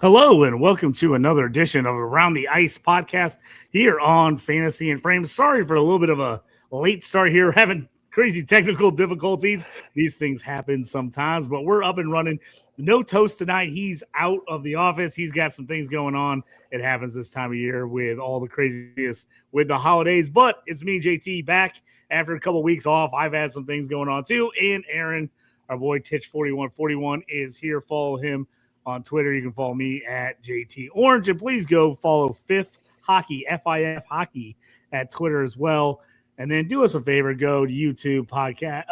Hello and welcome to another edition of Around the Ice podcast here on Fantasy and Frame. Sorry for a little bit of a late start here, having crazy technical difficulties. These things happen sometimes, but we're up and running. No Toast tonight. He's out of the office. He's got some things going on. It happens this time of year with all the craziness with the holidays, but it's me, JT, back after a couple weeks off. I've had some things going on too, and Aaron, our boy Titch4141, is here. Follow him on Twitter. You can follow me at JT Orange, and please go follow Fifth Hockey, FIF Hockey, at Twitter as well. And then do us a favor, go to YouTube podcast,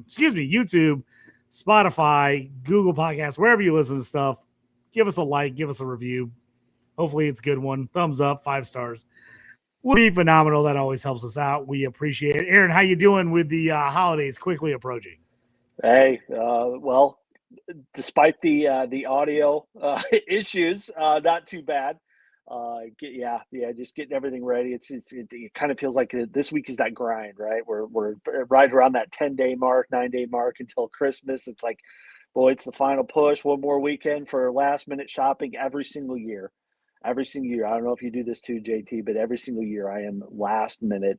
YouTube, Spotify, Google Podcasts, wherever you listen to stuff. Give us a like, give us a review. Hopefully it's a good one. Thumbs up, 5 stars. Would be phenomenal. That always helps us out. We appreciate it. Aaron, how you doing with the holidays quickly approaching? Hey, well, despite the audio issues, not too bad. Just getting everything ready. It kind of feels like this week is that grind, right? We're right around that 10-day mark, 9-day mark until Christmas. It's like, boy, it's the final push. One more weekend for last minute shopping every single year. Every single year. I don't know if you do this too, JT, but every single year I am last minute.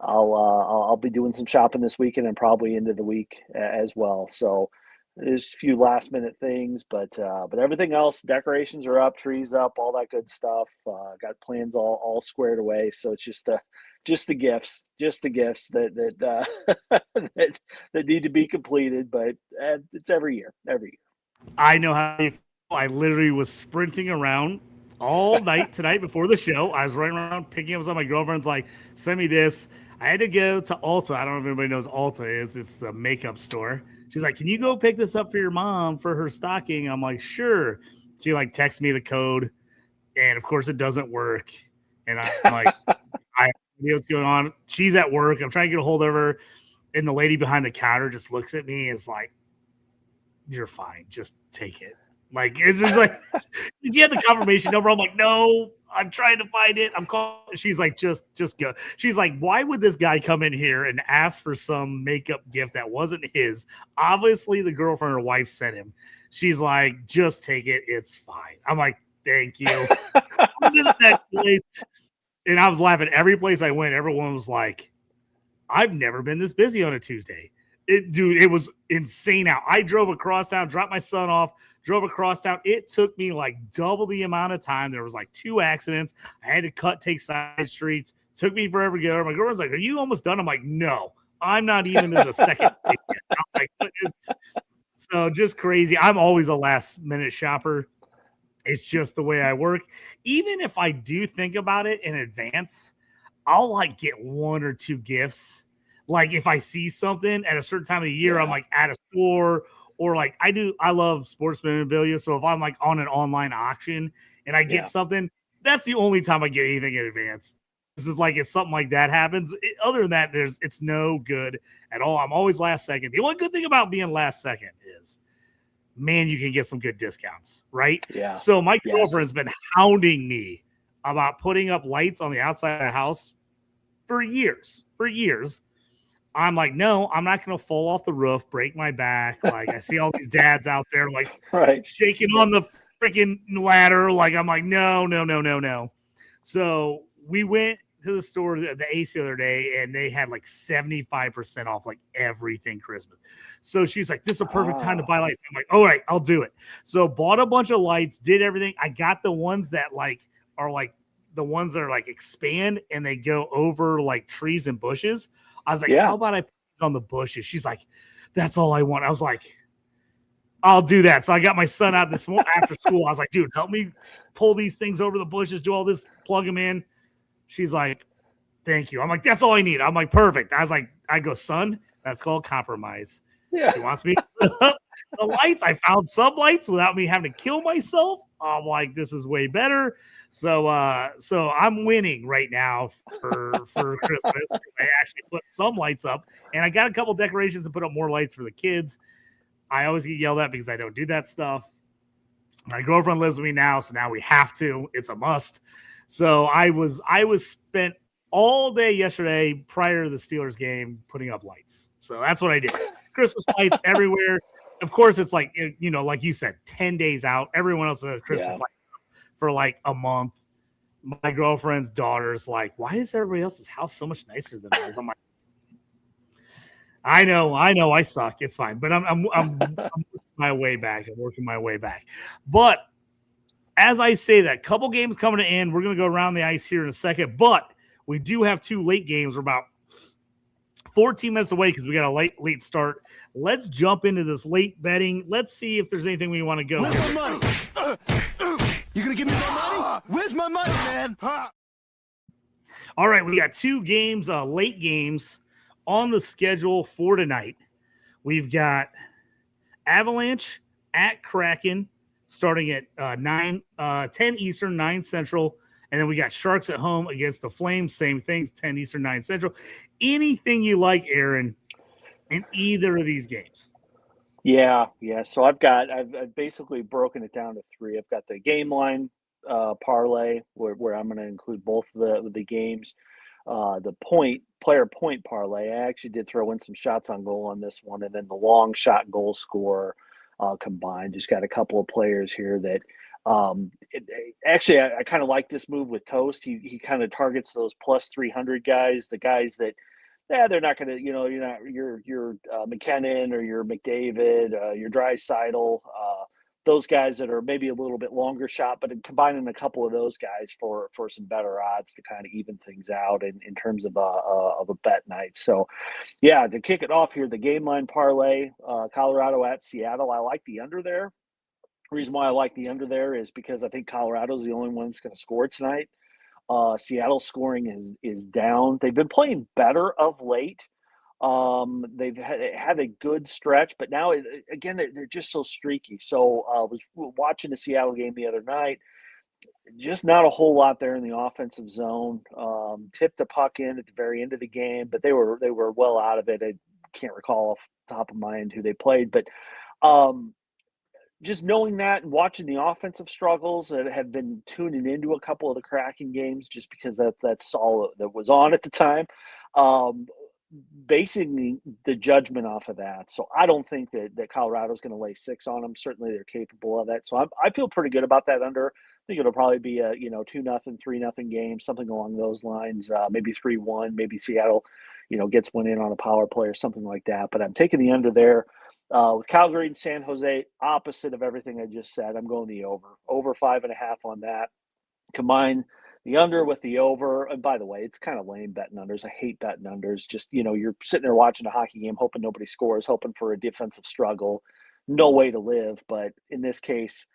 I'll be doing some shopping this weekend and probably into the week as well. So there's a few last minute things, but everything else, decorations are up, trees up, all that good stuff. Got plans all squared away. So it's just the gifts that that need to be completed. But it's every year. I know how you feel. I literally was sprinting around all night tonight before the show. I was running around picking up something. My girlfriend's like, send me this. I had to go to Ulta. I don't know if anybody knows Ulta is. It's the makeup store. She's like, can you go pick this up for your mom for her stocking? I'm like, sure. She like texts me the code. And of course it doesn't work. And I'm like, I know what's going on. She's at work. I'm trying to get a hold of her. And the lady behind the counter just looks at me and is like, you're fine. Just take it. Like, it's just like, did you have the confirmation number? I'm like, no, I'm trying to find it. I'm calling. She's like, just go. She's like, why would this guy come in here and ask for some makeup gift that wasn't his? Obviously, the girlfriend or wife sent him. She's like, just take it. It's fine. I'm like, thank you. I'm to the next place. And I was laughing. Every place I went, everyone was like, I've never been this busy on a Tuesday. It was insane out. I drove across town, dropped my son off, drove across town. It took me like double the amount of time. There was like 2 accidents. I had to take side streets. Took me forever to get over. My girlfriend's like, are you almost done? I'm like, no, I'm not even in the second. I'm like, so just crazy. I'm always a last minute shopper. It's just the way I work. Even if I do think about it in advance, I'll like get 1 or 2 gifts. Like if I see something at a certain time of the year, I'm like at a store or like I love sports memorabilia. So if I'm like on an online auction and I get something, that's the only time I get anything in advance. This is like if something like that happens. Other than that, it's no good at all. I'm always last second. The only good thing about being last second is, man, you can get some good discounts, right? Yeah. So my girlfriend's been hounding me about putting up lights on the outside of the house for years. I'm like, no, I'm not going to fall off the roof, break my back. Like I see all these dads out there like shaking on the freaking ladder. Like I'm like, no. So we went to the store, the Ace, the other day, and they had like 75% off like everything Christmas. So she's like, this is a perfect time to buy lights. I'm like, all right, I'll do it. So bought a bunch of lights, did everything. I got the ones that like are like the ones that are like expand and they go over like trees and bushes. I was like, how about I put these on the bushes? She's like, that's all I want. I was like, I'll do that. So I got my son out this morning after school. I was like, dude, help me pull these things over the bushes, do all this, plug them in. She's like, thank you. I'm like, that's all I need. I'm like, perfect. I go, son, that's called compromise. She wants me to put up the lights. I found some lights without me having to kill myself. I'm like, this is way better. So I'm winning right now for Christmas. I actually put some lights up, and I got a couple decorations to put up more lights for the kids. I always get yelled at because I don't do that stuff. My girlfriend lives with me now, so now we have to. It's a must. So I was spent all day yesterday prior to the Steelers game putting up lights. So that's what I did. Christmas lights everywhere. of course, it's like, like you said, 10 days out. Everyone else has Christmas Yeah. for like a month. My girlfriend's daughter's like, why is everybody else's house so much nicer than ours? I'm like, I know, I suck. It's fine, but I'm working my way back. I'm working my way back. But as I say that, couple games coming to end. We're gonna go around the ice here in a second, but we do have two late games. We're about 14 minutes away because we got a late start. Let's jump into this late betting. Let's see if there's anything we want to go. Where's my money? You gonna give me my money? Where's my money, man? All right, we got two games, late games on the schedule for tonight. We've got Avalanche at Kraken starting at 10 Eastern, 9 Central. And then we got Sharks at home against the Flames. Same things, 10 Eastern, 9 Central. Anything you like, Aaron, in either of these games? Yeah. So I've basically broken it down to three. I've got the game line parlay where I'm going to include both of the games. The player point parlay. I actually did throw in some shots on goal on this one, and then the long shot goal score combined. Just got a couple of players here that actually I kind of like this move with Toast. He kind of targets those plus 300 guys, the guys that they're not going to, you're not your McKinnon or your McDavid, your Draisaitl, those guys that are maybe a little bit longer shot, but combining a couple of those guys for some better odds to kind of even things out in terms of a bet night. So, yeah, to kick it off here, the game line parlay, Colorado at Seattle. I like the under there. The reason why I like the under there is because I think Colorado's the only one that's going to score tonight. Seattle's scoring is down. They've been playing better of late. They've had a good stretch, but now again they're just so streaky. So I was watching the Seattle game the other night. Just not a whole lot there in the offensive zone. Tipped the puck in at the very end of the game, but they were well out of it. I can't recall off the top of my head who they played, but just knowing that and watching the offensive struggles that have been tuning into a couple of the Kraken games just because that's all that was on at the time, basing the judgment off of that. So I don't think that Colorado's going to lay 6 on them. Certainly they're capable of that. So I feel pretty good about that under. I think it'll probably be a 2-0, 3-0 game, something along those lines. Maybe 3-1. Maybe Seattle, gets one in on a power play or something like that. But I'm taking the under there. With Calgary and San Jose, opposite of everything I just said, I'm going the over 5.5 on that. Combine the under with the over. And by the way, it's kind of lame betting unders. I hate betting unders. Just, you're sitting there watching a hockey game, hoping nobody scores, hoping for a defensive struggle. No way to live. But in this case,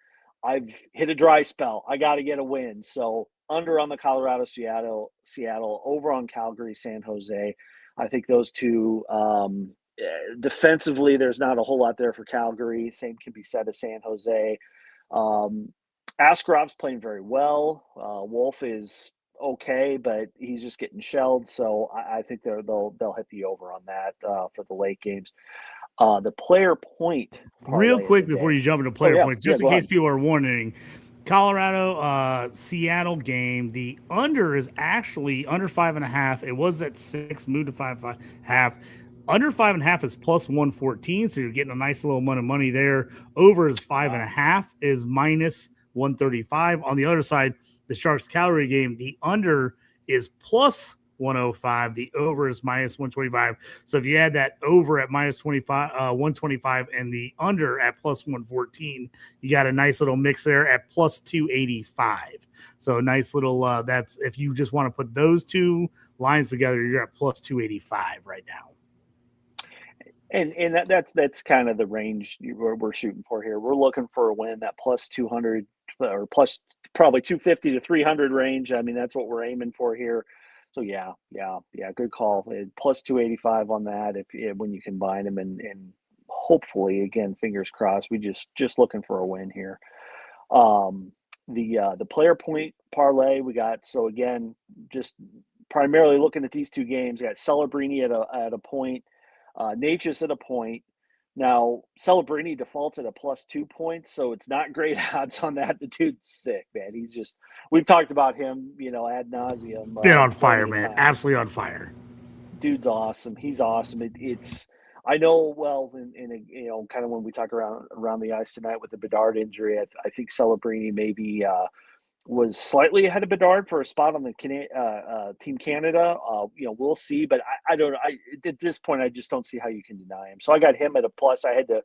I've hit a dry spell. I got to get a win. So under on the Colorado, Seattle, over on Calgary, San Jose. I think those two, defensively, there's not a whole lot there for Calgary. Same can be said of San Jose. Askarov's playing very well. Wolf is okay, but he's just getting shelled. So I think they'll hit the over on that for the late games. The player point. Real quick before you jump into player points, just in case people are wondering, Colorado Seattle game, the under is actually under 5.5. It was at 6, moved to 5.5. Under 5.5 is plus 114, so you're getting a nice little amount of money there. Over is 5.5 is minus 135. On the other side, the Sharks Calgary game, the under is plus 105. The over is minus 125. So if you add that over at minus 125 and the under at plus 114, you got a nice little mix there at plus 285. So a nice little that's if you just want to put those two lines together, you're at plus 285 right now. And that's kind of the range we're shooting for here. We're looking for a win, that plus 200 or plus probably 250 to 300 range. I mean, that's what we're aiming for here. So yeah, good call. Plus 285 on that when you combine them, and hopefully, again, fingers crossed, we just looking for a win here. The player point parlay we got. So again, just primarily looking at these two games. We got Celebrini at a point. Natchez at a point. Now, Celebrini defaults at a plus 2 points, so it's not great odds on that. The dude's sick, man. We've talked about him, ad nauseum. Been on fire, man. Absolutely on fire. Dude's awesome. He's awesome. I know well kind of when we talk around the ice tonight with the Bedard injury, I think Celebrini maybe was slightly ahead of Bedard for a spot on the Team Canada. We'll see, but I don't. At this point, I just don't see how you can deny him. So I got him at a plus. I had to.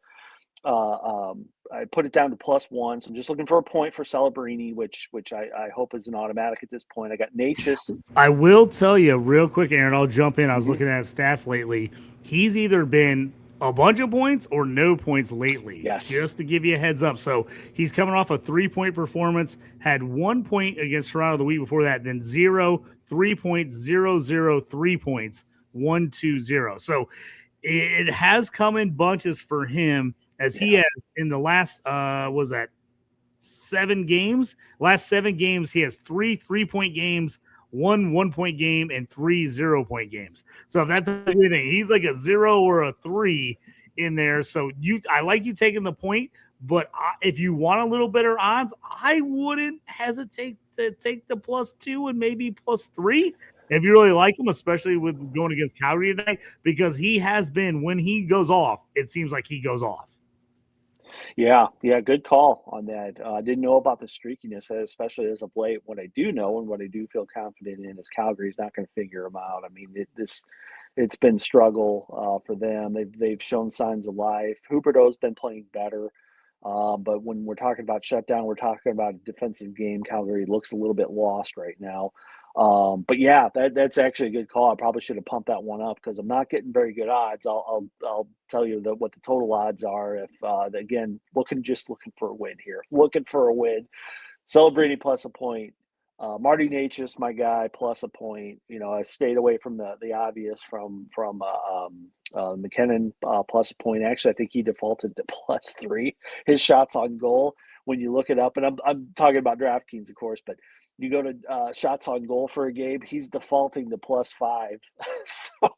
I put it down to +1. So I'm just looking for a point for Celebrini, which I hope is an automatic at this point. I got Natchez. I will tell you real quick, Aaron. I'll jump in. I was looking at his stats lately. He's either been a bunch of points or no points lately. Yes. Just to give you a heads up. So he's coming off a 3-point performance, had 1 point against Toronto the week before that, then 0, 3 points, 0, 0, 3 points, 1, 2, 0. So it has come in bunches for him as he has in the last, was that 7 games? Last 7 games, he has 3 3-point games, 1 1-point game, and 3 0-point games. So if that's anything, he's like a 0 or a 3 in there. So I like you taking the point, but if you want a little better odds, I wouldn't hesitate to take the +2 and maybe +3 if you really like him, especially with going against Calgary tonight, because he has been, when he goes off, it seems like he goes off. Yeah, good call on that. I didn't know about the streakiness, especially as of late. What I do know and what I do feel confident in is Calgary's not going to figure them out. I mean, it's been struggle for them. They've shown signs of life. Huberdeau's been playing better, but when we're talking about shutdown, we're talking about a defensive game. Calgary looks a little bit lost right now. But yeah, that's actually a good call. I probably should have pumped that one up because I'm not getting very good odds. I'll tell you what the total odds are. If again, looking for a win here, looking for a win. Celebrini plus a point. Marty Natchez, my guy, plus a point. I stayed away from the obvious from McKinnon plus a point. Actually, I think he defaulted to +3. His shots on goal. When you look it up, and I'm talking about DraftKings, of course, but you go to shots on goal for a game, he's defaulting to +5. So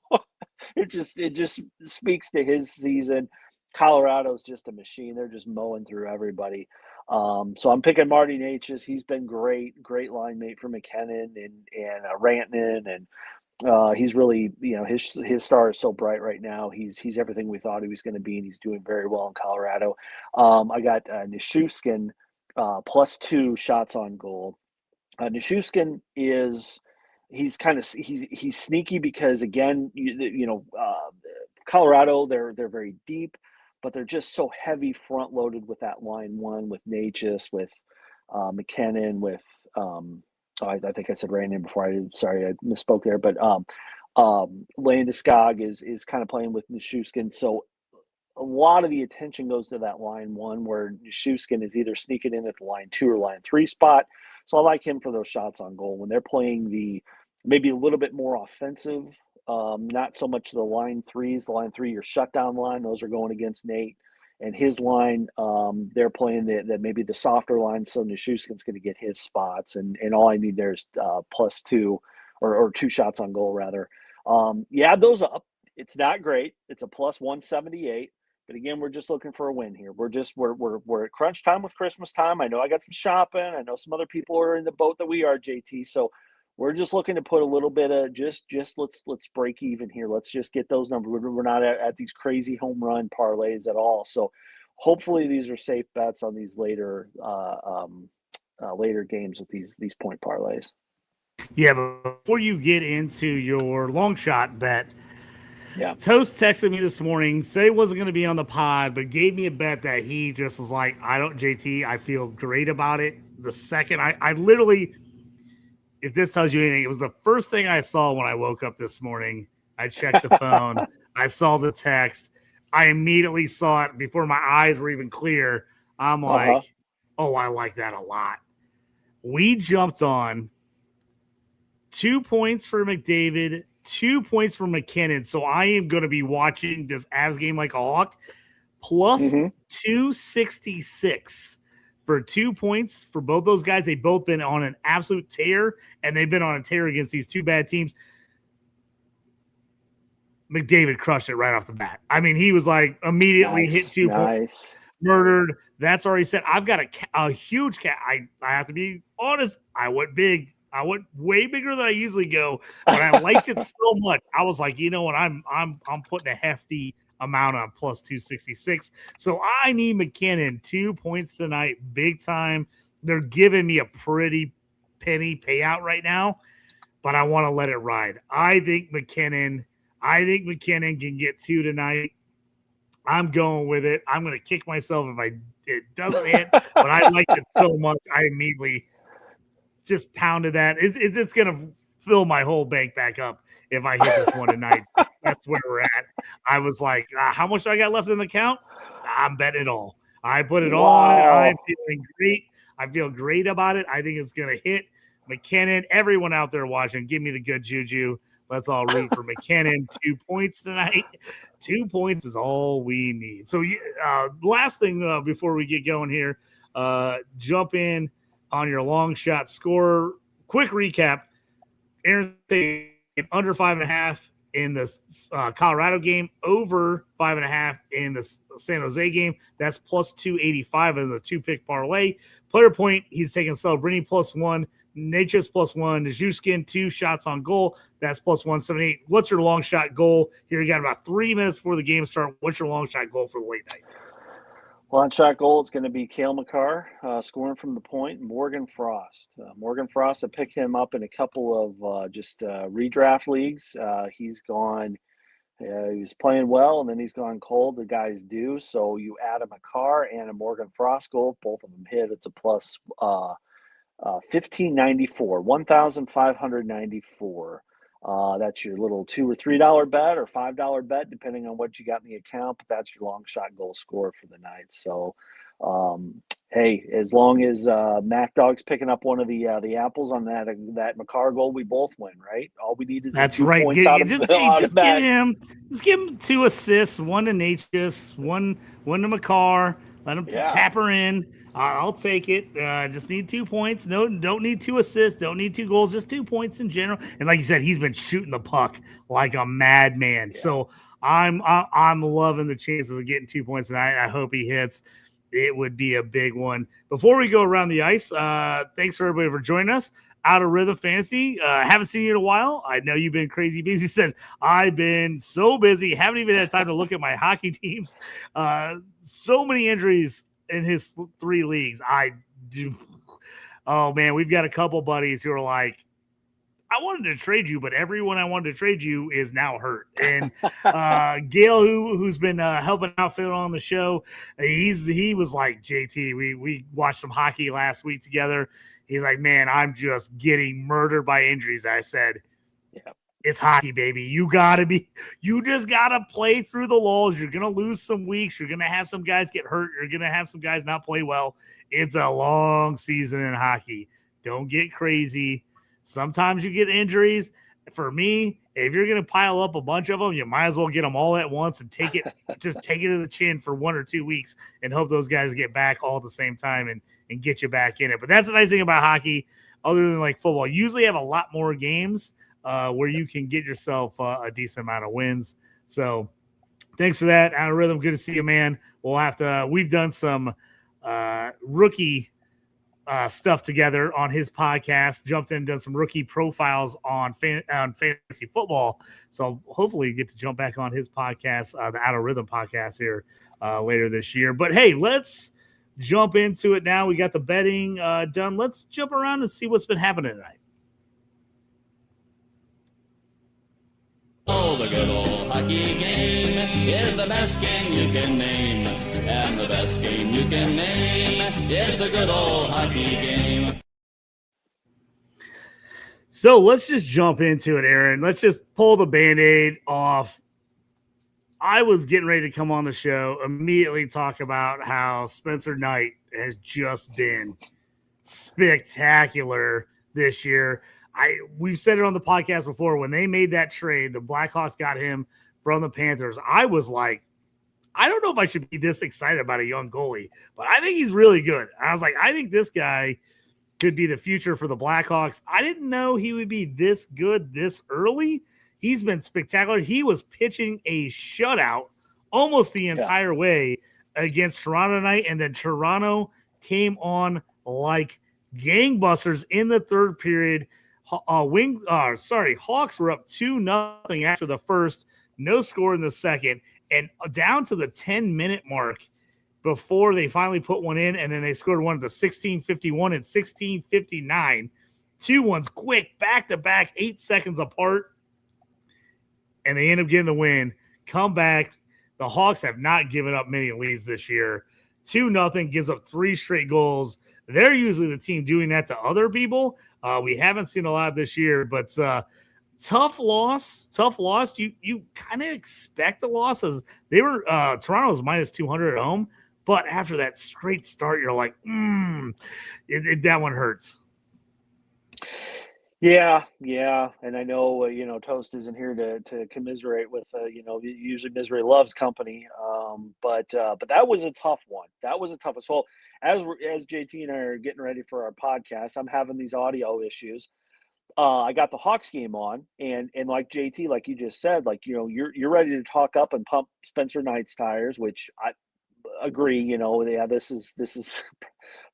it just speaks to his season. Colorado's just a machine. They're just mowing through everybody. So I'm picking Marty Natchez. He's been great line mate for McKinnon and Rantanen, and he's really, his star is so bright right now. He's everything we thought he was going to be, and he's doing very well in Colorado. I got Nichushkin +2 shots on goal. Nichushkin he's sneaky because again, Colorado, they're very deep, but they're just so heavy front loaded with that line one with Natchez, with McKinnon, with I think I said Randy before. I misspoke there, but Landeskog is kind of playing with Nichushkin, so a lot of the attention goes to that line one where Nichushkin is either sneaking in at the line 2 or line 3 spot. So I like him for those shots on goal when they're playing maybe a little bit more offensive, not so much the line 3s. The line 3, your shutdown line, those are going against Nate and his line. They're playing maybe the softer line, so Nichushkin's going to get his spots, and all I need there is +2 or 2 shots on goal rather. Add those up. It's not great. It's a +178. But again, we're just looking for a win here. We're at crunch time with Christmas time. I know I got some shopping. I know some other people are in the boat that we are, JT. So we're just looking to put a little bit of let's break even here. Let's just get those numbers. We're not at these crazy home run parlays at all. So hopefully these are safe bets on these later games with these point parlays. Yeah, but before you get into your long shot bet. Yeah. Toast texted me this morning, said he wasn't going to be on the pod, but gave me a bet that he just was like, JT, I feel great about it. The second I literally, if this tells you anything, it was the first thing I saw when I woke up this morning. I checked the phone. I saw the text. I immediately saw it before my eyes were even clear. I'm like, oh, I like that a lot. We jumped on 2 points for McDavid, 2 points for McKinnon. So I am going to be watching this Avs game like a hawk. Plus 266 for 2 points for both those guys. They've both been on an absolute tear, and they've been on a tear against these two bad teams. McDavid crushed it right off the bat. I mean, he was like immediately hit 2 points, murdered. That's already said. I've got a huge cat. I have to be honest. I went big. I went way bigger than I usually go, but I liked it so much. I was like, you know what? I'm putting a hefty amount on plus 266. So I need McKinnon 2 points tonight, big time. They're giving me a pretty penny payout right now, but I want to let it ride. I think McKinnon can get 2 tonight. I'm going with it. I'm going to kick myself if it doesn't hit, but I liked it so much. I immediately just pounded that. It's going to fill my whole bank back up if I hit this one tonight. That's where we're at. I was like, how much do I got left in the account? I'm betting it all. I put it all on it. I'm feeling great. I feel great about it. I think it's going to hit. McKinnon, everyone out there watching, give me the good juju. Let's all root for McKinnon. 2 points tonight. 2 points is all we need. So last thing before we get going here, jump in on your long shot score. Quick recap. Aaron under 5.5 in the Colorado game, over 5.5 in the San Jose game. That's plus 285 as a 2-pick parlay. Player point, he's taking Celebrini plus 1. Nature's plus 1. Nijushkin, 2 shots on goal. That's plus 178. What's your long shot goal? Here, you got about 3 minutes before the game starts. What's your long shot goal for the late night? Long shot goal is going to be Cale Makar scoring from the point. Morgan Frost. Morgan Frost, I picked him up in a couple of redraft leagues. He's gone. He was playing well, and then he's gone cold. The guys do. So you add a Makar and a Morgan Frost goal. Both of them hit. It's a plus 1594, 1,594. That's your little $2 or $3 bet or $5 bet, depending on what you got in the account. But that's your long shot goal score for the night. So, hey, as long as Mac Dog's picking up one of the apples on that Makar goal, we both win, right? All we need is that's 2 right. points out of Just Mac. give him 2 assists, 1 to Natchez, one to Makar. Let him tap her in. I'll take it. Just need 2 points. No, don't need 2 assists. Don't need 2 goals. Just 2 points in general. And like you said, he's been shooting the puck like a madman. Yeah. So I'm loving the chances of getting 2 points tonight. I hope he hits. It would be a big one. Before we go around the ice, thanks for everybody for joining us. Out of Rhythm Fantasy. Haven't seen you in a while. I know you've been crazy busy. Says I've been so busy. Haven't even had time to look at my hockey teams. So many injuries in his 3 leagues. I do. Oh man, we've got a couple buddies who are like, I wanted to trade you, but everyone I wanted to trade you is now hurt. And Gail, who's been helping out Phil on the show, he was like, JT, we watched some hockey last week together. He's like, man, I'm just getting murdered by injuries. I said, yeah, it's hockey, baby. You just gotta play through the lulls. You're gonna lose some weeks. You're gonna have some guys get hurt. You're gonna have some guys not play well. It's a long season in hockey. Don't get crazy. Sometimes you get injuries. For me, if you're gonna pile up a bunch of them, you might as well get them all at once and take it to the chin for 1 or 2 weeks and hope those guys get back all at the same time and get you back in it. But that's the nice thing about hockey, other than like football. You usually have a lot more games where you can get yourself a decent amount of wins. So thanks for that, Out of Rhythm. Good to see you, man. We've done some rookie stuff together on his podcast, jumped in and done some rookie profiles on fantasy football. So hopefully you get to jump back on his podcast, the Out of Rhythm podcast here later this year. But hey, let's jump into it now. We got the betting done. Let's jump around and see what's been happening tonight. Oh, the good old hockey game is the best game you can name. And the best game you can name is the good old hockey game. So let's just jump into it, Aaron. Let's just pull the Band-Aid off. I was getting ready to come on the show, immediately talk about how Spencer Knight has just been spectacular this year. We've said it on the podcast before. When they made that trade, the Blackhawks got him from the Panthers. I was like, I don't know if I should be this excited about a young goalie, but I think he's really good. I was like, I think this guy could be the future for the Blackhawks. I didn't know he would be this good this early. He's been spectacular. He was pitching a shutout almost the entire way against Toronto tonight, and then Toronto came on like gangbusters in the third period. Hawks were up 2-0 after the first, no score in the second, and down to the 10-minute mark before they finally put one in, and then they scored one at the 16:51 and 16:59. 2-1s quick, back-to-back, 8 seconds apart, and they end up getting the win. Come back. The Hawks have not given up many leads this year. 2-0 gives up 3 straight goals. They're usually the team doing that to other people. We haven't seen a lot this year, but tough loss. You kind of expect a loss, as they were Toronto's minus 200 at home, but after that straight start, you're like, that one hurts. Yeah, and I know Toast isn't here to commiserate with usually misery loves company, but that was a tough one. So as JT and I are getting ready for our podcast, I'm having these audio issues. I got the Hawks game on, and like JT, like you just said, like you're ready to talk up and pump Spencer Knight's tires, which I agree. Yeah, this is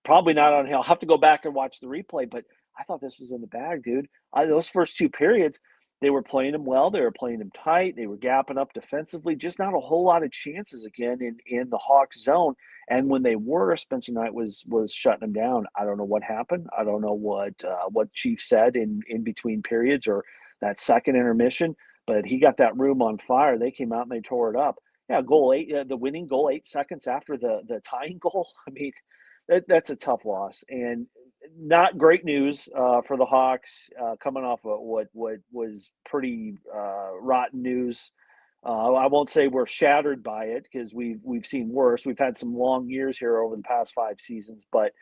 probably not on. I'll have to go back and watch the replay, but I thought this was in the bag, dude. Those first 2 periods, they were playing him well. They were playing him tight. They were gapping up defensively. Just not a whole lot of chances again in the Hawks zone. And when they were, Spencer Knight was shutting them down. I don't know what happened. I don't know what Chief said in between periods or that second intermission, but he got that room on fire. They came out and they tore it up. Yeah, goal 8, the winning goal 8 seconds after the tying goal. I mean, that's a tough loss, and not great news for the Hawks coming off of what was pretty rotten news. I won't say we're shattered by it, because we've seen worse. We've had some long years here over the past 5 seasons, but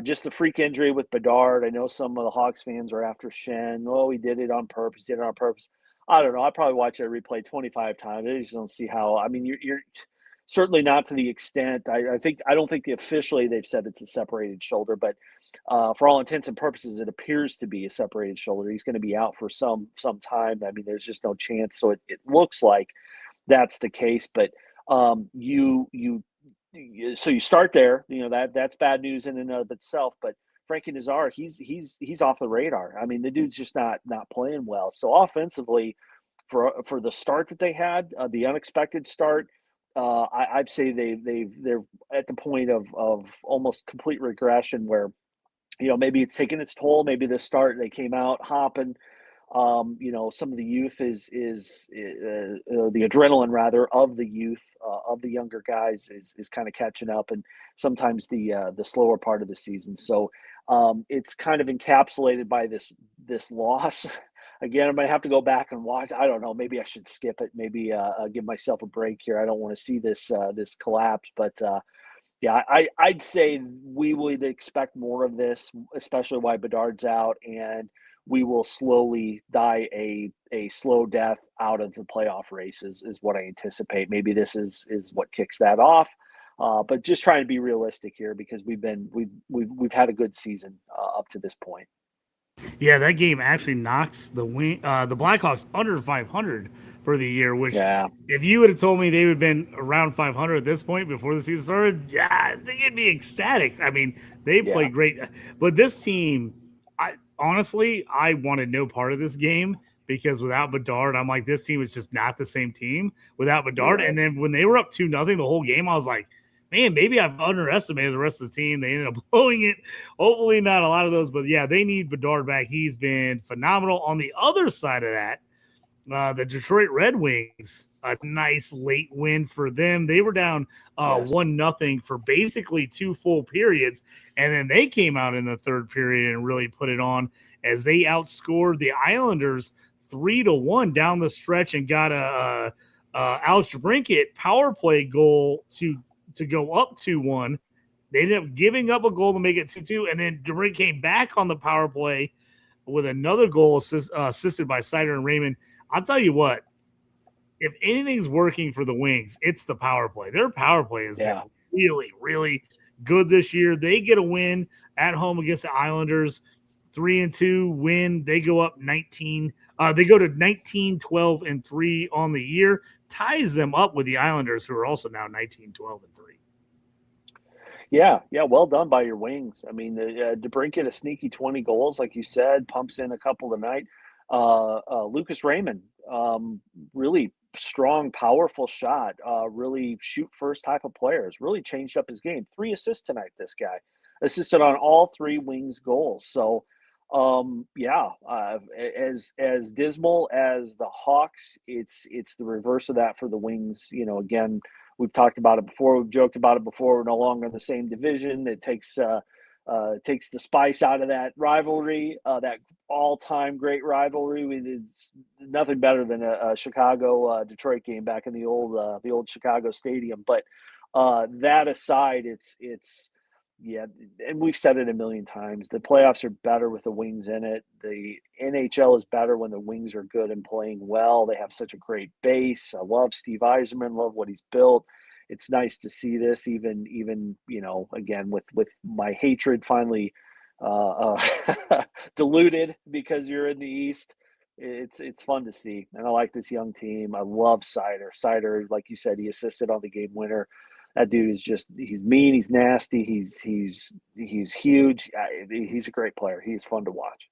just the freak injury with Bedard. I know some of the Hawks fans are after Shen. Oh, he did it on purpose. I don't know. I probably watch that replay 25 times. I just don't see how. I mean, you're certainly not to the extent. I don't think officially they've said it's a separated shoulder, but for all intents and purposes, it appears to be a separated shoulder. He's going to be out for some time. I mean, there's just no chance. So it looks like that's the case. But so you start there. That's bad news in and of itself. But Frankie Nazar, he's off the radar. I mean, the dude's just not playing well. So offensively, for the start that they had, the unexpected start, I'd say they're at the point of almost complete regression, where maybe it's taken its toll. Maybe the start they came out hopping. Some of the youth is the adrenaline rather of the youth of the younger guys is kind of catching up, and sometimes the slower part of the season. So it's kind of encapsulated by this loss. Again, I might have to go back and watch. I don't know. Maybe I should skip it. Maybe give myself a break here. I don't want to see this collapse. But yeah, I'd say we would expect more of this, especially while Bedard's out, and we will slowly die a slow death out of the playoff races is what I anticipate. Maybe this is what kicks that off. But just trying to be realistic here, because we've had a good season up to this point. Yeah, that game actually knocks the Blackhawks under 500 for the year, which if you would have told me they would have been around 500 at this point before the season started, I think it'd be ecstatic. I mean, they play great. But this team, honestly, I wanted no part of this game, because without Bedard, I'm like, this team is just not the same team without Bedard. Right. And then when they were up 2-0 the whole game, I was like, man, maybe I've underestimated the rest of the team. They ended up blowing it. Hopefully not a lot of those, but yeah, they need Bedard back. He's been phenomenal. On the other side of that, the Detroit Red Wings, a nice late win for them. They were down 1-0 for basically 2 full periods, and then they came out in the third period and really put it on as they outscored the Islanders 3-1 down the stretch, and got a Alex DeBrincat power play goal to go up 2-1. They ended up giving up a goal to make it 2-2, and then DeBrincat came back on the power play with another goal assisted by Sider and Raymond. I'll tell you what, if anything's working for the Wings, it's the power play. Their power play has been really, really good this year. They get a win at home against the Islanders, 3-2 win. They go up 19. They go to 19, 12, and 3 on the year. Ties them up with the Islanders, who are also now 19, 12, and 3. Yeah, well done by your Wings. I mean, DeBrincat a sneaky 20 goals, like you said, pumps in a couple tonight. Lucas Raymond really strong, powerful shot, really shoot first type of players. Really changed up his game. 3 assists tonight. This guy assisted on all 3 wings goals. So, as dismal as the Hawks, it's the reverse of that for the Wings. Again, we've talked about it before. We've joked about it before. We're no longer in the same division. It takes the spice out of that rivalry, that all-time great rivalry. It's nothing better than a Chicago Detroit game back in the old Chicago Stadium. But that aside, it's yeah, and we've said it a million times. The playoffs are better with the Wings in it. The NHL is better when the Wings are good and playing well. They have such a great base. I love Steve Yzerman, love what he's built. It's nice to see this, even again with my hatred finally diluted because you're in the East. It's fun to see, and I like this young team. I love Seider. Seider, like you said, he assisted on the game winner. That dude is he's mean, he's nasty, he's huge. He's a great player. He's fun to watch.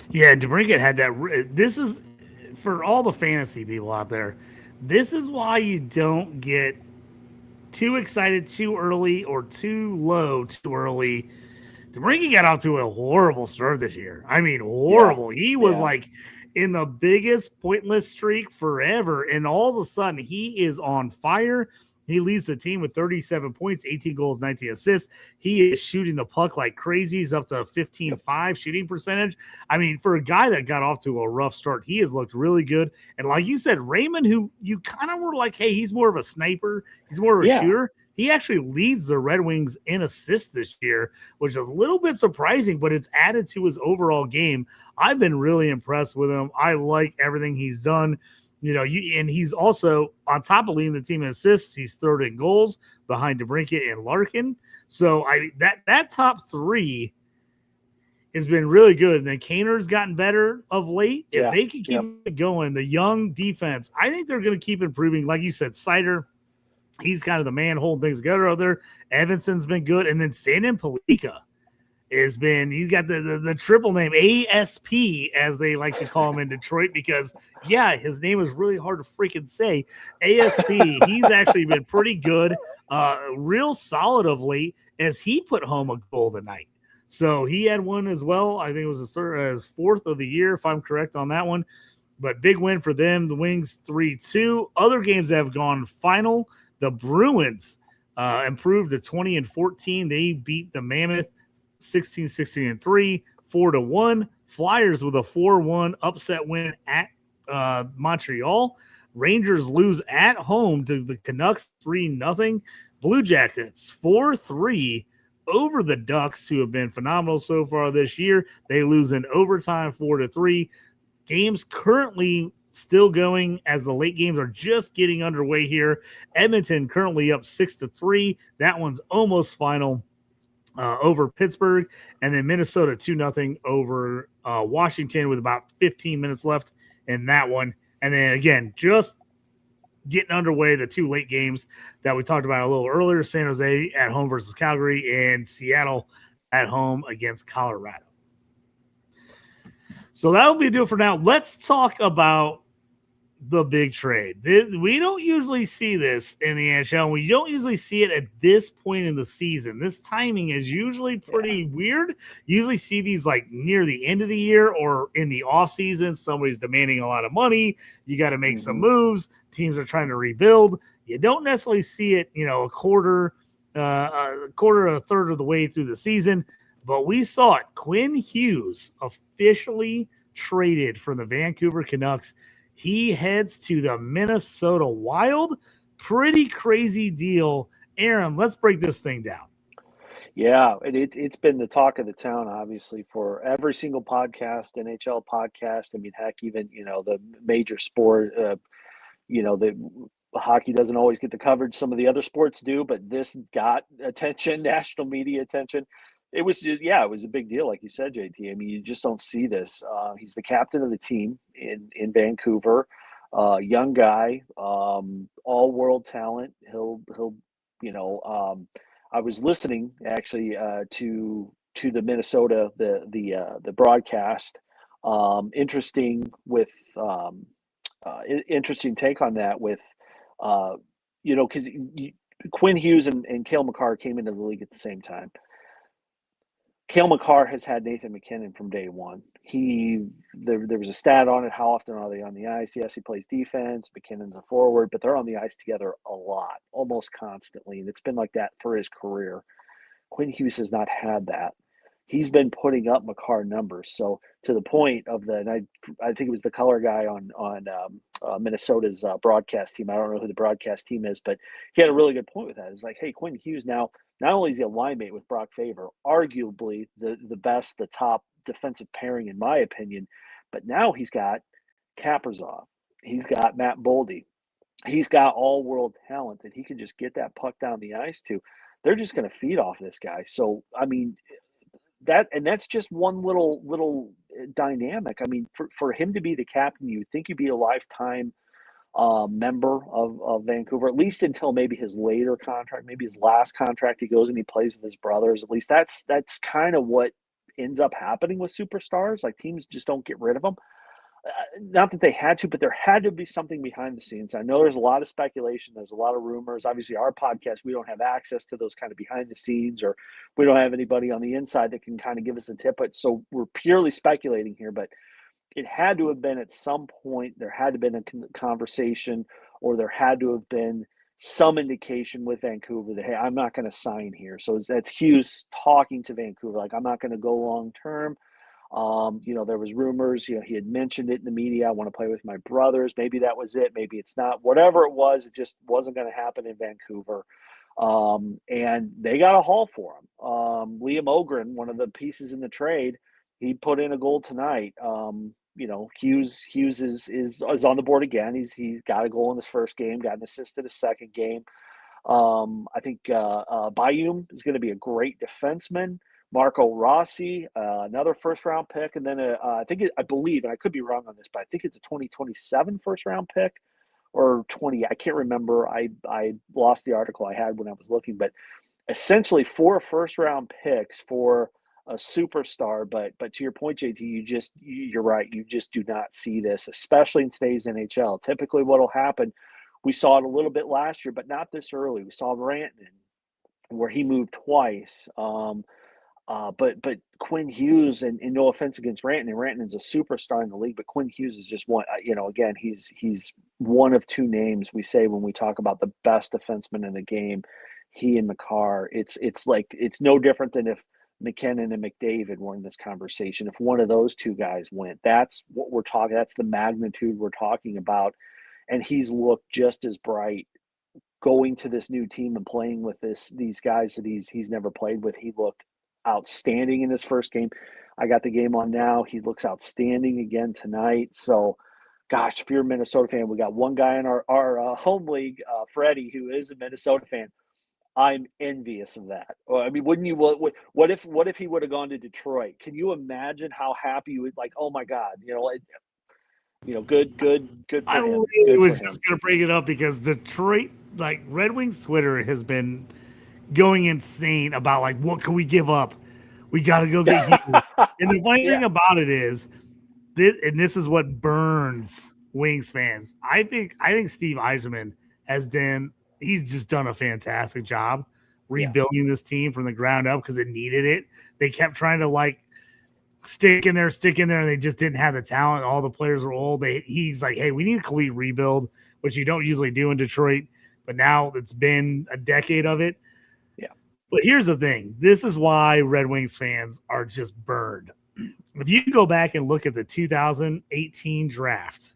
Yeah, DeBrincat had that. This is, for all the fantasy people out there, this is why you don't get too excited too early or too low too early. DeBrincat got off to a horrible start this year. I mean, horrible. Yeah. He was like in the biggest pointless streak forever, and all of a sudden he is on fire. He leads the team with 37 points, 18 goals, 19 assists. He is shooting the puck like crazy. He's up to 15.5 shooting percentage. I mean, for a guy that got off to a rough start, he has looked really good. And like you said, Raymond, who you kind of were like, hey, he's more of a sniper. He's more of a shooter. He actually leads the Red Wings in assists this year, which is a little bit surprising, but it's added to his overall game. I've been really impressed with him. I like everything he's done. And he's also on top of leading the team in assists. He's third in goals behind DeBrincat and Larkin. So that top 3 has been really good. And then Kaner's gotten better of late. If they can keep it going, the young defense, I think they're going to keep improving. Like you said, Seider, he's kind of the man holding things together out there. Evanson's been good. And then Sandin Pellikka he's got the triple name, ASP, as they like to call him in Detroit, because his name is really hard to freaking say. ASP, he's actually been pretty good, real solid of late, as he put home a goal tonight. So he had one as well. I think it was his 4th of the year, if I'm correct on that one. But big win for them. The Wings 3-2. Other games that have gone final. The Bruins improved to 20-14. They beat the Mammoth 16-3, 4-1. Flyers with a 4-1 upset win at Montreal. Rangers lose at home to the Canucks 3-0. Blue Jackets 4-3 over the Ducks, who have been phenomenal so far this year. They lose in overtime 4-3. Games currently still going as the late games are just getting underway here. Edmonton currently up 6-3. That one's almost final. Over Pittsburgh, and then Minnesota 2-0 over Washington with about 15 minutes left in that one. And then again, just getting underway, the 2 late games that we talked about a little earlier: San Jose at home versus Calgary, and Seattle at home against Colorado. So that'll be it for now. Let's talk about the big trade. We don't usually see this in the NHL. We don't usually see it at this point in the season. This timing is usually pretty weird. You usually see these like near the end of the year or in the off season. Somebody's demanding a lot of money. You got to make some moves. Teams are trying to rebuild. You don't necessarily see it, a quarter, a third of the way through the season. But we saw it. Quinn Hughes officially traded from the Vancouver Canucks. He heads to the Minnesota Wild. Pretty crazy deal. Aaron, let's break this thing down. Yeah, it's been the talk of the town, obviously, for every single podcast, NHL podcast. I mean, heck, even, the major sport, the hockey doesn't always get the coverage some of the other sports do, but this got attention, national media attention. It was just, it was a big deal, like you said, JT. I mean, you just don't see this. He's the captain of the team in Vancouver, young guy, all world talent. He'll I was listening actually to the Minnesota the broadcast. Interesting with interesting take on that with, because Quinn Hughes and Cale Makar came into the league at the same time. Cale Makar has had Nathan McKinnon from day one. There was a stat on it. How often are they on the ice? Yes, he plays defense. McKinnon's a forward, but they're on the ice together a lot, almost constantly, and it's been like that for his career. Quinn Hughes has not had that. He's been putting up Makar numbers. So to the point of I think it was the color guy on Minnesota's broadcast team. I don't know who the broadcast team is, but he had a really good point with that. It's like, hey, Quinn Hughes now, not only is he a line mate with Brock Faber, arguably the best, the top defensive pairing in my opinion, but now he's got Kaprizov, he's got Matt Boldy, he's got all world talent that he can just get that puck down the ice to. They're just going to feed off this guy. So I mean, that's just one little dynamic. I mean, for him to be the captain, you would think he'd be a lifetime member of Vancouver, at least until maybe his later contract, maybe his last contract. He goes and he plays with his brothers. At least that's kind of what ends up happening with superstars. Like, teams just don't get rid of them. Not that they had to, but there had to be something behind the scenes. I know there's a lot of speculation. There's a lot of rumors. Obviously, our podcast, we don't have access to those kind of behind the scenes, or we don't have anybody on the inside that can kind of give us a tip. But so we're purely speculating here, but it had to have been at some point, there had to have been a conversation, or there had to have been some indication with Vancouver that, hey, I'm not going to sign here. So that's Hughes talking to Vancouver, like, I'm not going to go long term. There was rumors, he had mentioned it in the media. I want to play with my brothers. Maybe that was it. Maybe it's not. Whatever it was, it just wasn't going to happen in Vancouver. And they got a haul for him. Liam Ogren, one of the pieces in the trade, he put in a goal tonight. Hughes is on the board again. He got a goal in his first game, got an assist in his second game. I think Bayum is going to be a great defenseman. Marco Rossi, another first-round pick, and then I believe, and I could be wrong on this, but I think it's a 2027 first-round pick, or 20. I can't remember. I lost the article I had when I was looking, but essentially 4 first-round picks for a superstar. But to your point, JT, you're right. You just do not see this, especially in today's NHL. Typically, what'll happen, we saw it a little bit last year, but not this early. We saw Rantanen, where he moved twice. But Quinn Hughes, and no offense against Rantanen's a superstar in the league, but Quinn Hughes is just one. Again, he's one of 2 names we say when we talk about the best defenseman in the game. He and Makar. It's no different than if McKinnon and McDavid were in this conversation. If one of those 2 guys went, that's what we're talking. That's the magnitude we're talking about. And he's looked just as bright going to this new team and playing with these guys that he's never played with. He looked outstanding in his first game. I got the game on now. He looks outstanding again tonight. So, gosh, if you're a Minnesota fan, we got one guy in our home league, Freddie, who is a Minnesota fan. I'm envious of that. I mean, wouldn't you? What if he would have gone to Detroit? Can you imagine how happy you would? Like, oh my God, good for him. I was just going to bring it up because Detroit, like, Red Wings Twitter has been going insane about, like, what can we give up? We got to go get Hughes. And the funny thing about it is, this is what burns Wings fans. I think Steve Yzerman he's just done a fantastic job rebuilding this team from the ground up, because it needed it. They kept trying to, like, stick in there, and they just didn't have the talent. All the players were old. He's like, hey, we need a complete rebuild, which you don't usually do in Detroit. But now it's been a decade of it. But here's the thing. This is why Red Wings fans are just burned. If you go back and look at the 2018 draft,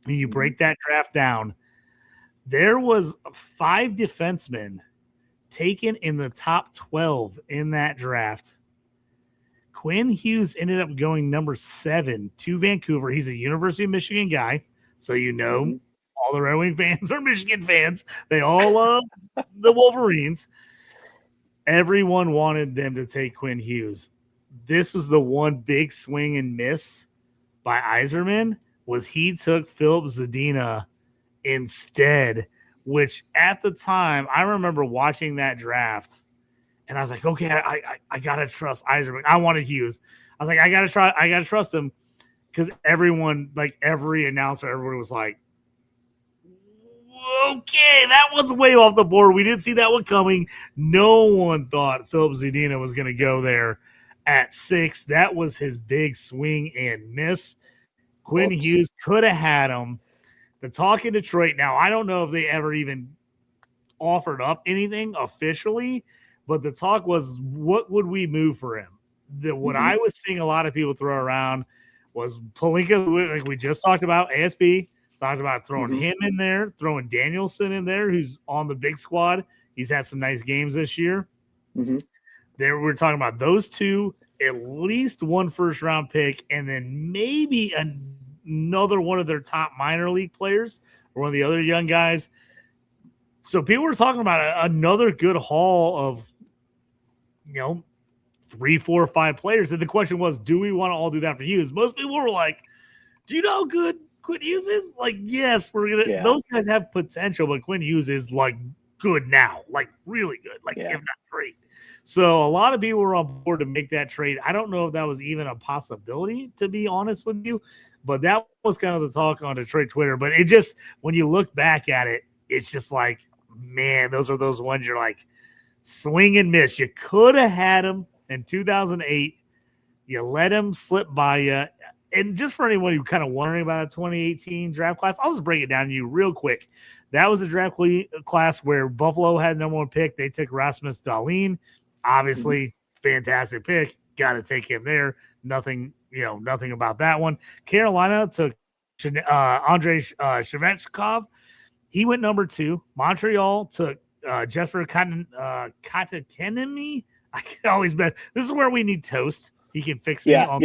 and you break that draft down, there was 5 defensemen taken in the top 12 in that draft. Quinn Hughes ended up going number 7 to Vancouver. He's a University of Michigan guy, so all the Red Wing fans are Michigan fans. They all love the Wolverines. Everyone wanted them to take Quinn Hughes. This was the one big swing and miss by Yzerman, was he took Philip Zadina instead, which at the time, I remember watching that draft, and I was like, okay, I got to trust Yzerman. I wanted Hughes. I was like, I got to trust him. because everyone, like every announcer, everybody was like, okay, that one's way off the board. We didn't see that one coming. No one thought Philip Zadina was going to go there at 6. That was his big swing and miss. Quinn Whoops. Hughes could have had him. The talk in Detroit, now I don't know if they ever even offered up anything officially, but the talk was, what would we move for him? What I was seeing a lot of people throw around was Palinka, like we just talked about, ASP, talked about throwing him in there, throwing Danielson in there, who's on the big squad. He's had some nice games this year. There, we're talking about those two, at least one first-round pick, and then maybe another one of their top minor league players or one of the other young guys. So people were talking about another good haul of, 3, 4, 5 players. And the question was, do we want to all do that for Hughes? Most people were like, do you know how good Quinn Hughes is? Like, yes, we're going to. Those guys have potential, but Quinn Hughes is like good now, like really good, like if not great. So a lot of people were on board to make that trade. I don't know if that was even a possibility, to be honest with you, but that was kind of the talk on Detroit Twitter. But it just, when you look back at it, it's just like, man, those are those ones you're like, swing and miss. You could have had him in 2008. You let him slip by you. And just for anyone who kind of wondering about a 2018 draft class, I'll just break it down to you real quick. That was a draft class where Buffalo had the number 1 pick. They took Rasmus Dahlin. Obviously, fantastic pick. Got to take him there. Nothing about that one. Carolina took Andrei Shevchkov. He went number 2. Montreal took Jesper Kotkaniemi. I can always bet. This is where we need Toast. He can fix me on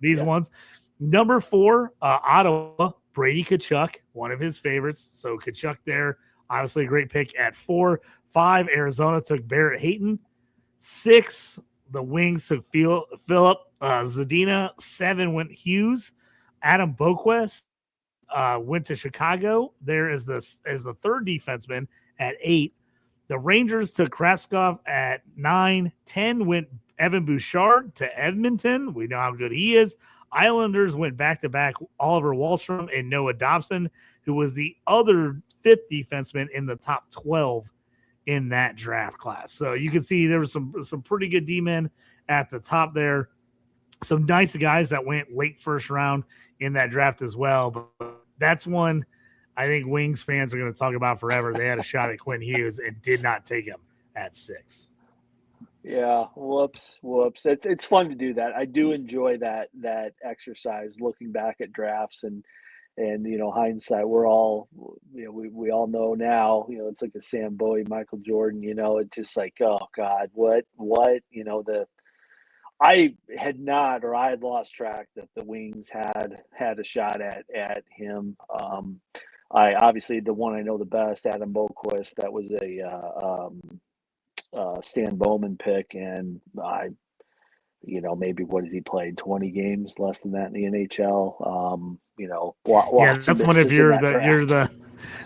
these ones. Number 4, Ottawa, Brady Tkachuk, one of his favorites. So Tkachuk there, obviously a great pick at 4. 5, Arizona took Barrett Hayton. 6, the Wings took Philip Zadina. 7 went Hughes. Adam Boquist went to Chicago. There is the 3rd defenseman at 8. The Rangers took Kraskov at 9. 10 went Evan Bouchard to Edmonton. We know how good he is. Islanders went back-to-back Oliver Wahlstrom and Noah Dobson, who was the other 5th defenseman in the top 12 in that draft class. So you can see there was some pretty good D-men at the top there. Some nice guys that went late first round in that draft as well. But that's one I think Wings fans are going to talk about forever. They had a shot at Quinn Hughes and did not take him at 6. Yeah, whoops. It's fun to do that. I do enjoy that exercise, looking back at drafts and hindsight. We're all, we all know now. It's like a Sam Bowie, Michael Jordan. It's just like, oh God, what? I had lost track that the Wings had a shot at him. I obviously, the one I know the best, Adam Boquist, that was a Stan Bowman pick, and maybe what has he played? 20 games, less than that in the NHL. That's one. If you're the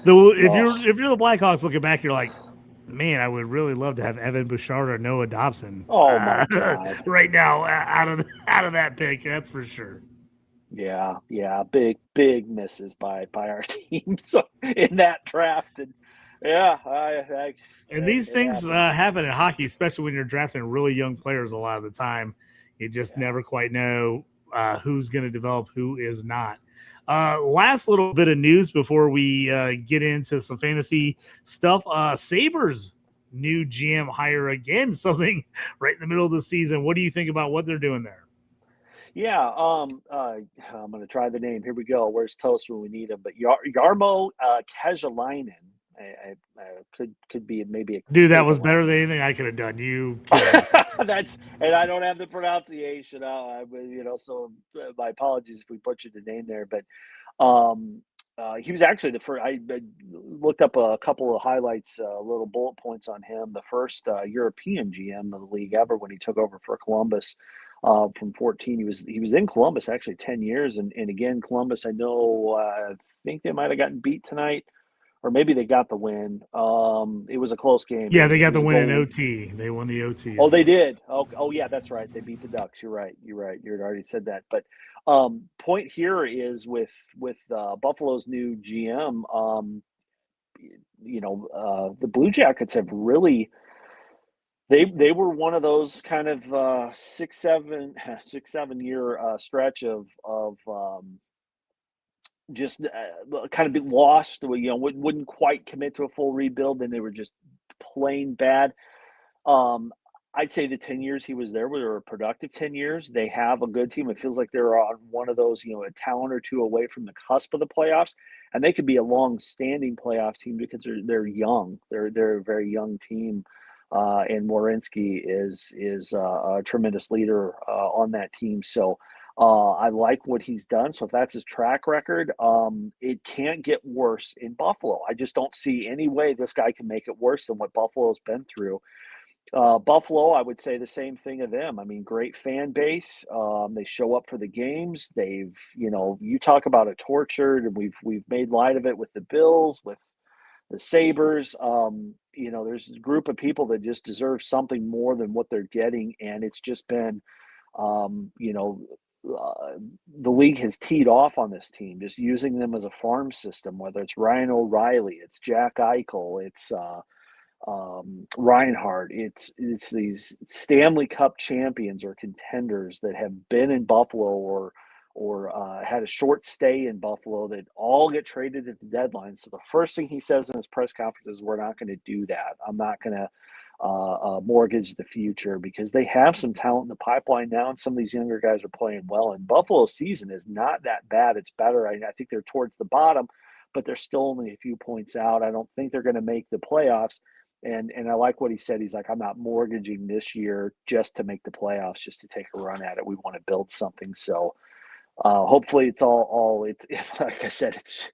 if you're the Blackhawks looking back, you're like, man, I would really love to have Evan Bouchard or Noah Dobson. Oh my God! Right now, out of that pick, that's for sure. Yeah, big misses by our team so in that draft, and these things happen in hockey, especially when you're drafting really young players. A lot of the time, you just never quite know who's going to develop, who is not. Last little bit of news before we get into some fantasy stuff. Sabres new GM hire again, something right in the middle of the season. What do you think about what they're doing there? Yeah, I'm going to try the name. Here we go. Where's Toast when we need him? But Jarmo Kejalainen. I could be maybe a dude. That was better than anything I could have done. You that's, and I don't have the pronunciation. So my apologies if we butchered the name there. But he was actually the first. I looked up a couple of highlights, little bullet points on him. The first European GM of the league ever when he took over for Columbus. From 14, he was in Columbus actually 10 years, and again Columbus. I know I think they might have gotten beat tonight or maybe they got the win. It was a close game. Yeah, It they got was the a win in goal. OT. They won the OT. Oh, they did. Oh, yeah, that's right. They beat the Ducks. You're right. You're right. You had already said that. But point here is with Buffalo's new GM. The Blue Jackets have really they were one of those kind of 6-7 year stretch of just kind of been lost. Wouldn't quite commit to a full rebuild, and they were just plain bad. I'd say the 10 years he was there were a productive 10 years. They have a good team. It feels like they're on one of those, a talent or two away from the cusp of the playoffs, and they could be a long-standing playoff team because they're young. They're a very young team, and Werenski is a tremendous leader on that team. So I like what he's done. So if that's his track record, it can't get worse in Buffalo. I just don't see any way this guy can make it worse than what Buffalo's been through. Buffalo, I would say the same thing of them. I mean, great fan base. They show up for the games. You talk about a tortured, and we've made light of it with the Bills, with the Sabres. There's a group of people that just deserve something more than what they're getting, and it's just been, the league has teed off on this team, just using them as a farm system. Whether it's Ryan O'Reilly, it's Jack Eichel, it's Reinhardt. It's these Stanley Cup champions or contenders that have been in Buffalo or had a short stay in Buffalo that all get traded at the deadline. So the first thing he says in his press conference is, "We're not going to do that. I'm not going to mortgage the future," because they have some talent in the pipeline now, and some of these younger guys are playing well. And Buffalo's season is not that bad. It's better. I think they're towards the bottom, but they're still only a few points out. I don't think they're going to make the playoffs. And I like what he said. He's like, "I'm not mortgaging this year just to make the playoffs, just to take a run at it. We want to build something." So hopefully it's it's like I said, it's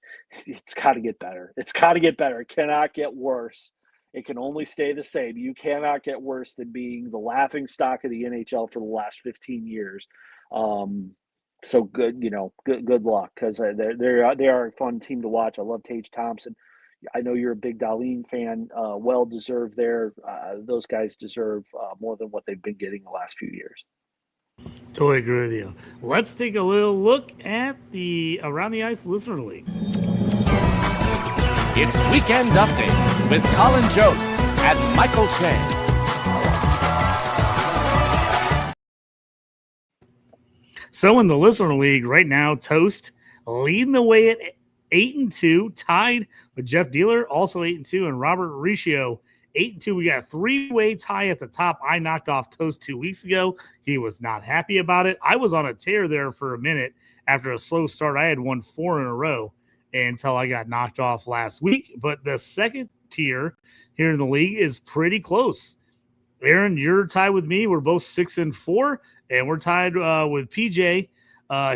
got to get better. It's got to get better. It cannot get worse. It can only stay the same. You cannot get worse than being the laughing stock of the NHL for the last 15 years. So good, good luck, because they are a fun team to watch. I love Tage Thompson. I know you're a big Dahlin fan. Well deserved there. Those guys deserve more than what they've been getting the last few years. Totally agree with you. Let's take a little look at the Around the Ice Listener League. It's Weekend Update with Colin Jost and Michael Che. So in the Listener League right now, Toast leading the way at 8-2, tied with Jeff Dealer, also 8-2, and Robert Riccio 8-2. We got a three-way tie at the top. I knocked off Toast 2 weeks ago. He was not happy about it. I was on a tear there for a minute after a slow start. I had won 4 in a row until I got knocked off last week. But the second tier here in the league is pretty close. Aaron, you're tied with me. We're both 6-4, and we're tied with PJ.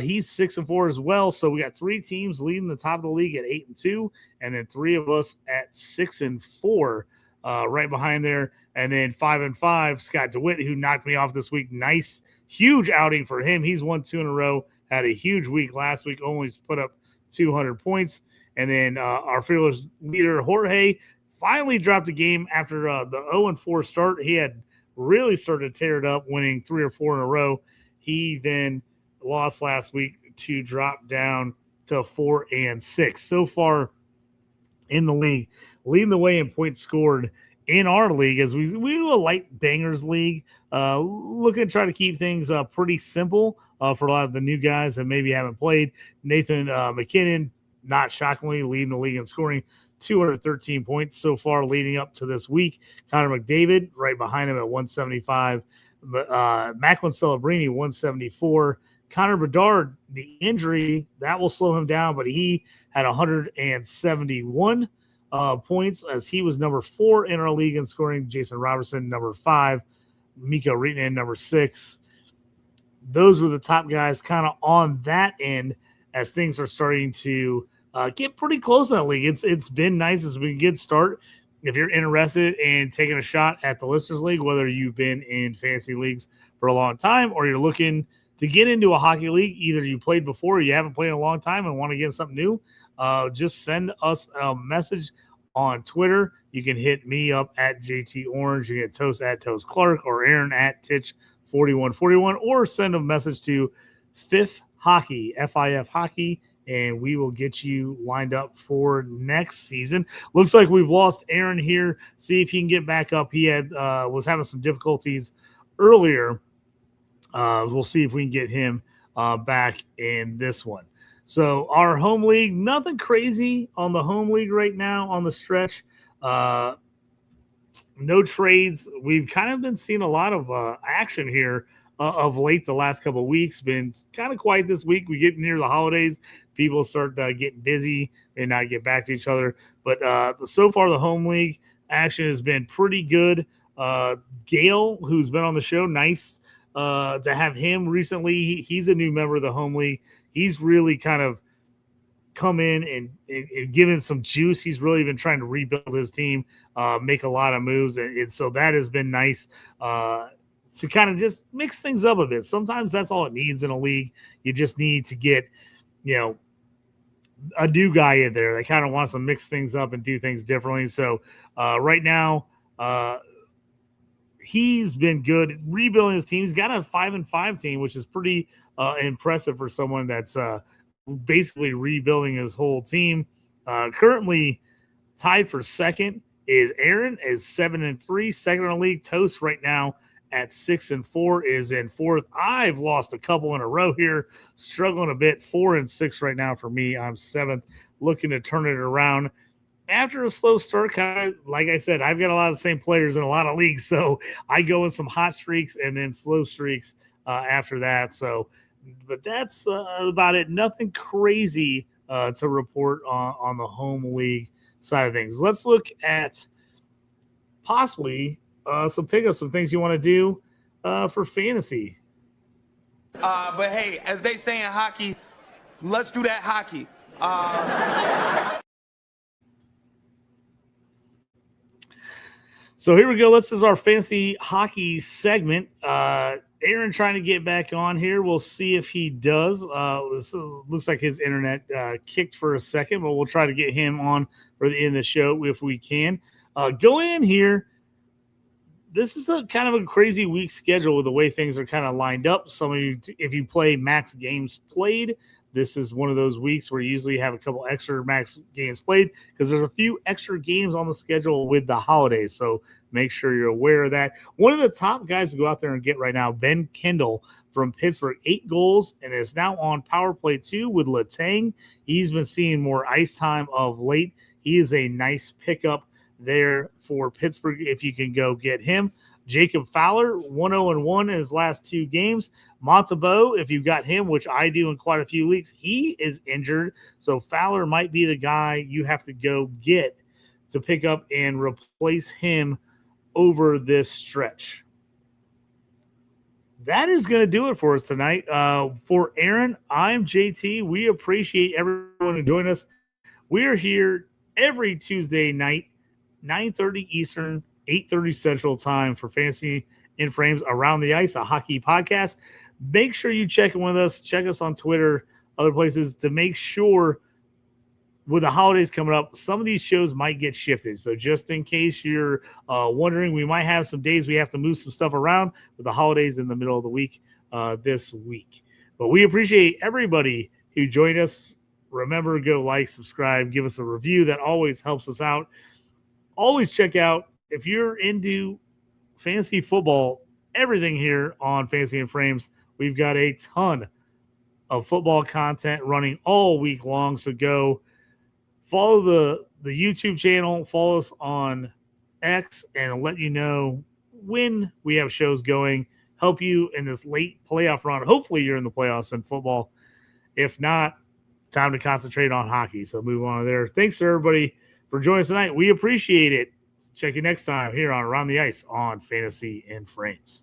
He's 6-4 as well. So we got 3 teams leading the top of the league at 8-2, and then 3 of us at 6-4 right behind there. And then 5-5, Scott DeWitt, who knocked me off this week. Nice, huge outing for him. He's won 2 in a row. Had a huge week last week, only put up 200 points. And then our fearless leader, Jorge, finally dropped a game after the 0-4 start. He had really started to tear it up, winning 3 or 4 in a row. He then lost last week to drop down to 4-6. So far in the league, leading the way in points scored in our league as we do a light bangers league, looking to try to keep things pretty simple for a lot of the new guys that maybe haven't played. Nathan McKinnon, not shockingly, leading the league in scoring, 213 points so far leading up to this week. Connor McDavid right behind him at 175. Macklin Celebrini, 174. Connor Bedard, the injury, that will slow him down, but he had 171 points as he was number 4 in our league in scoring. Jason Robertson, number 5. Mikko Riitanen, number 6. Those were the top guys kind of on that end as things are starting to get pretty close in that league. It's been nice. It's been a good start. If you're interested in taking a shot at the Listeners League, whether you've been in fantasy leagues for a long time or you're looking to get into a hockey league, either you played before or you haven't played in a long time and want to get something new, just send us a message on Twitter. You can hit me up at JT Orange. You get Toast at Toast Clark or Aaron at Titch4141, or send a message to Fifth Hockey, FIF Hockey, and we will get you lined up for next season. Looks like we've lost Aaron here. See if he can get back up. He was having some difficulties earlier. We'll see if we can get him back in this one. So our home league, nothing crazy on the home league right now on the stretch. No trades. We've kind of been seeing a lot of action here of late the last couple of weeks. Been kind of quiet this week. We get near the holidays. People start getting busy and not get back to each other. But so far, the home league action has been pretty good. Gail, who's been on the show, nice to have him recently. He's a new member of the home league. He's really kind of come in and given some juice. He's really been trying to rebuild his team, make a lot of moves. And so that has been nice to kind of just mix things up a bit. Sometimes that's all it needs in a league. You just need to get, a new guy in there that kind of wants to mix things up and do things differently. So right now, he's been good rebuilding his team. He's got a 5-5 team, which is pretty impressive for someone that's basically rebuilding his whole team. Currently tied for second is Aaron, is 7-3, second in the league. Toast right now at 6-4 is in fourth. I've lost a couple in a row here, struggling a bit. 4-6 right now for me. I'm seventh, looking to turn it around. After a slow start, kind of like I said, I've got a lot of the same players in a lot of leagues, so I go in some hot streaks and then slow streaks after that. So, but that's about it. Nothing crazy to report on the home league side of things. Let's look at possibly some pickups, some things you want to do for fantasy. But hey, as they say in hockey, let's do that hockey. So here we go. This is our fantasy hockey segment. Aaron trying to get back on here. We'll see if he does. Looks like his internet kicked for a second, but we'll try to get him on for the end of the show if we can. Going in here, this is a kind of a crazy week schedule with the way things are kind of lined up. Some of you, if you play max games played, this is one of those weeks where you usually have a couple extra max games played because there's a few extra games on the schedule with the holidays. So make sure you're aware of that. One of the top guys to go out there and get right now, Ben Kendall from Pittsburgh, 8 goals and is now on power play 2 with Letang. He's been seeing more ice time of late. He is a nice pickup there for Pittsburgh if you can go get him. Jacob Fowler, 1-0-1 in his last 2 games. Montebeau, if you've got him, which I do in quite a few leagues, he is injured. So Fowler might be the guy you have to go get to pick up and replace him over this stretch. That is going to do it for us tonight. For Aaron, I'm JT. We appreciate everyone who joined us. We are here every Tuesday night, 9:30 Eastern, 8:30 Central Time for Fantasy in Frames Around the Ice, a hockey podcast. Make sure you check in with us. Check us on Twitter, other places to make sure with the holidays coming up, some of these shows might get shifted. So just in case you're wondering, we might have some days we have to move some stuff around with the holidays in the middle of the week this week. But we appreciate everybody who joined us. Remember, go like, subscribe, give us a review. That always helps us out. Always check out, if you're into fantasy football, everything here on Fantasy and Frames. We've got a ton of football content running all week long. So go follow the YouTube channel, follow us on X, and I'll let you know when we have shows going, help you in this late playoff run. Hopefully you're in the playoffs in football. If not, time to concentrate on hockey. So move on there. Thanks to everybody for joining us tonight. We appreciate it. Check you next time here on Around the Ice on Fantasy and Frames.